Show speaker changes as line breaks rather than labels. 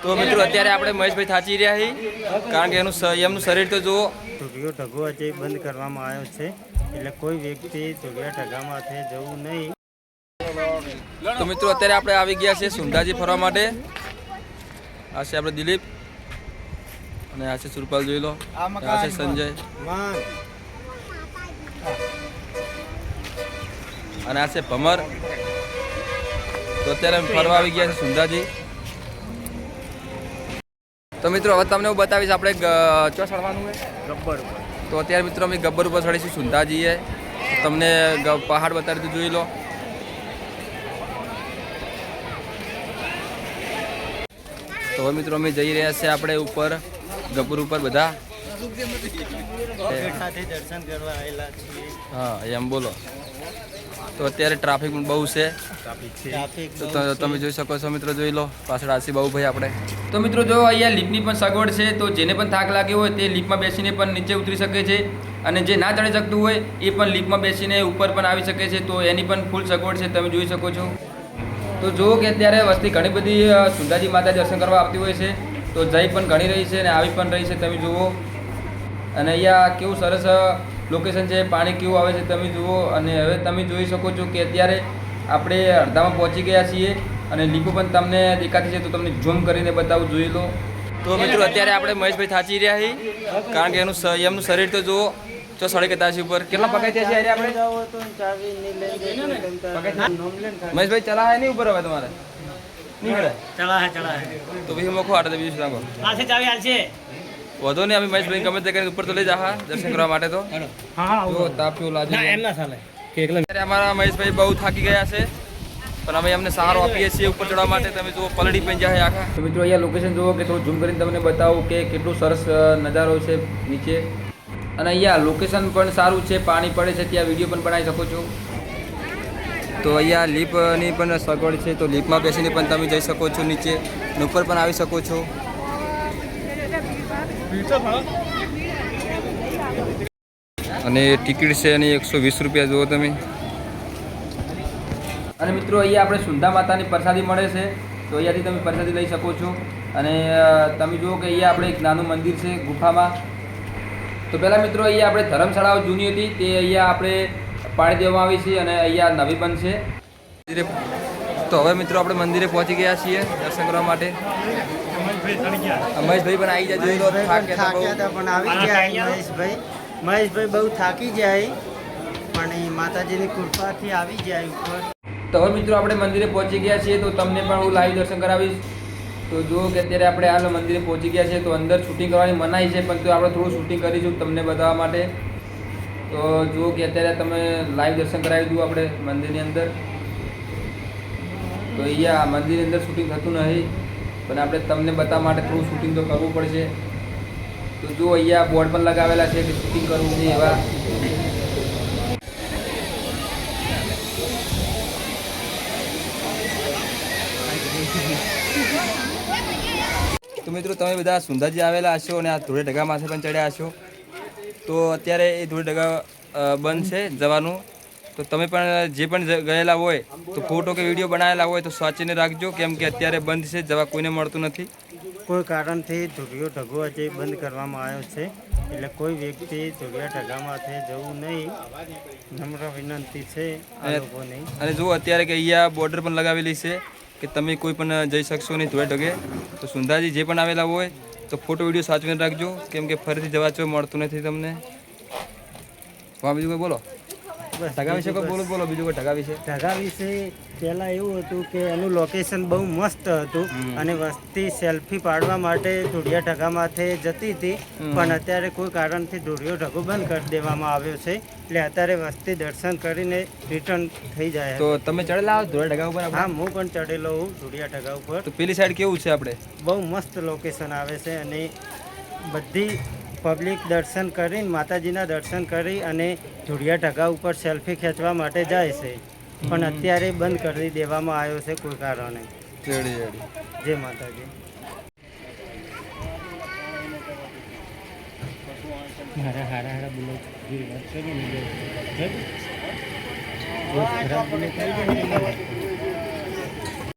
તો મિત્રો અત્યારે આપણે મહેશભાઈ થાચી રહ્યા છીએ કારણ કે એમનું શરીર તો જુઓ.
ધોળિયો ઢગો આજે બંધ કરવામાં આવ્યો છે એટલે કોઈ વ્યક્તિ ધોળિયા ઢગામાંથી જવું નહીં.
તો મિત્રો અત્યારે આપણે આવી ગયા છીએ સુંધાજી ફરવા માટે. આ છે આપણે દિલીપ અને આ છે સુરપાલ, જોઈ લો. આ છે સંજય અને આ છે ભમર. તો અત્યારે અમે ફરવા આવી ગયા છે સુંધાજી. તો મિત્રો હવે તમને હું બતાવીશ આપણે ચો ચડવાનું હોય
ગબ્બર.
તો અત્યારે મિત્રો અમે ગબ્બર ઉપર ચડીશું સુંધાજીએ. તમને પહાડ બતાવી તો જોઈ લો. તો હવે મિત્રો અમે જઈ રહ્યા છીએ આપણે ઉપર ગબ્બર ઉપર બધા.
દર્શન કરવા આવેલા છીએ.
હા એમ બોલો. તો અત્યારે ટ્રાફિક પણ બહુ છે. તો તમે જોઈ શકો છો મિત્રો, જોઈ લો પાછળ આસી બહુ ભાઈ આપણે. તો મિત્રો જો અહીંયા લિફ્ટની પણ સગવડ છે. તો જેને પણ થાક લાગ્યો હોય તે લિફ્ટમાં બેસીને પણ નીચે ઉતરી શકે છે અને જે ના ચડી શકતું હોય એ પણ લિફ્ટમાં બેસીને ઉપર પણ આવી શકે છે. તો એની પણ ફૂલ સગવડ છે, તમે જોઈ શકો છો. તો જુઓ કે અત્યારે વસ્તી ઘણી બધી સુંધાજી માતા દર્શન કરવા આવતી હોય છે. તો જઈ પણ ઘણી રહી છે અને આવી પણ રહી છે, તમે જુઓ. અને અહીંયા કેવું સરસ લોકેશન છે, પાણી કેવું આવે છે તમે જુઓ. અને હવે તમે જોઈ શકો છો કે અત્યારે આપણે અડધામાં પહોંચી ગયા છીએ અને લીપો પણ તમને દેખાતી છે. તો તમને ઝૂમ કરીને બતાવું, જોઈ લો. તો મિત્રો અત્યારે આપણે મહેશભાઈ થાચી રહ્યા છીએ કારણ કે એમનું શરીર તો જુઓ. તો 87 ઉપર કેટલા પગાર થયા છે આપણે? મહેશભાઈ ચલા નહીં ઉપર હવે તમારે નહીં મળે. તો પછી મોખો આટો બીજું સાંભળો વધો નહીં. અમે મહેશભાઈ ગમે તે કરીને ઉપર તો લઈ જા દર્શન કરવા માટે. તો જો તાપ કેવું લાગે. અમારા મહેશભાઈ બહુ થાકી ગયા છે પણ અમે એમને સહારો આપીએ છીએ ઉપર ચડવા માટે. તમે જુઓ પલડી પણ જાય આખા. તો મિત્રો અહીંયા લોકેશન જુઓ કે થોડું ઝૂમ કરીને તમને બતાવું કે કેટલું સરસ નજારો છે નીચે. અને અહીંયા લોકેશન પણ સારું છે, પાણી પડે છે, ત્યાં વિડીયો પણ બનાવી શકો છો. તો અહીંયા લીફની પણ સગવડ છે. તો લીફમાં બેસીને પણ તમે જઈ શકો છો નીચે, ઉપર પણ આવી શકો છો. અને ટિકિટ છે એની 120 રૂપિયા જુઓ તમે. અને મિત્રો અહીંયા આપણે સુંધા માતાની પ્રસાદી મળે છે. તો અહીંયાથી તમે પ્રસાદી લઈ શકો છો. અને તમે જુઓ કે અહીંયા આપણે એક નાનું મંદિર છે ગુફામાં. તો પહેલાં મિત્રો અહીંયા આપણે ધર્મશાળાઓ જૂની હતી તે અહીંયા આપણે પાડી દેવામાં આવી છે અને અહીંયા નવી બનશે. તો હવે મિત્રો આપણે મંદિરે પહોંચી ગયા છીએ દર્શન કરવા માટે. મહેશભાઈ પણ આવી જાય, જોઈ લો.
થાક્યા પણ આવી ગયા મહેશભાઈ બહુ થાકી જાય પણ માતાજીની કૃપાથી આવી જાય ઉપર.
તો હવે મિત્રો આપણે મંદિરે પહોંચી ગયા છીએ. તો તમને પણ હું લાઈવ દર્શન કરાવીશ. તો જુઓ કે અત્યારે આપણે હાલ મંદિરે પહોંચી ગયા છીએ. તો અંદર શૂટિંગ કરવાની મનાઈ છે પણ તો આપણે થોડું શૂટિંગ કરીશું તમને બતાવવા માટે. તો જુઓ કે અત્યારે તમે લાઈવ દર્શન કરાવી દઉં આપણે મંદિરની અંદર. તો અહીંયા મંદિરની અંદર શૂટિંગ થતું નથી પણ આપણે તમને બતાવવા માટે થોડું શૂટિંગ તો કરવું પડશે. તો જો અહીંયા બોર્ડ પણ લગાવેલા છે કે શૂટિંગ કરવું છે એવા. તો મિત્રો તમે બધા સુંધાજી આવેલા હશો અને આ ધોળે ઢગા માથે પણ ચડ્યા હશો. તો અત્યારે એ ધોળે ઢગા બંધ છે જવાનું. તો તમે પણ જે પણ ગયેલા હોય તો ફોટો કે વિડીયો બનાવેલા હોય તો સાચીને રાખજો, કેમ કે અત્યારે બંધ છે, જવા કોઈને મળતું નથી.
કોઈ કારણથી ધોળિયો ઢગો આજે બંધ કરવામાં આવ્યો છે એટલે કોઈ વ્યક્તિ ધોળિયા ઢગામાંથી જવું નહીં, નમ્ર વિનંતી છે આ લોકોની.
અને જુઓ અત્યારે કે અહીંયા બોર્ડર પણ લગાવેલી છે કે તમે કોઈ પણ જઈ શકશો નહીં ધોળે ઢગે. તો સુંધાજી જે પણ આવેલા હોય તો ફોટો વિડીયો સાચવીને રાખજો, કેમ કે ફરીથી જવા જો મળતું નથી તમને. હા બીજું કોઈ બોલો ઢગા વિશે કોઈ બોલો બીજું કોઈ ઢગા વિશે.
ઢગા વિશે પહેલાં એવું હતું કે એનું લોકેશન બહુ મસ્ત હતું અને વસ્તી સેલ્ફી પાડવા માટે ધોળિયા ઢગામાંથી જતી હતી પણ અત્યારે કોઈ કારણથી ધોળિયો ઢગો બંધ કરી દેવામાં આવ્યો છે એટલે અત્યારે વસ્તી દર્શન કરીને રિટર્ન થઈ જાય.
તો તમે ચડેલા ધોળિયા ઢગા ઉપર?
હા હું પણ ચડેલો હું ધોળિયા ઢગા ઉપર.
તો પેલી સાઈડ કેવું છે? આપણે
બહુ મસ્ત લોકેશન આવે છે અને બધી પબ્લિક દર્શન કરીને માતાજીના દર્શન કરી અને ધોળિયા ઢગા ઉપર સેલ્ફી ખેંચવા માટે જાય છે પણ અત્યારે બંધ કરી દેવામાં આવ્યો છે કોઈ કારણે. જય માતાજી. મારા હારા હારા બોલો ખરાબ બોલે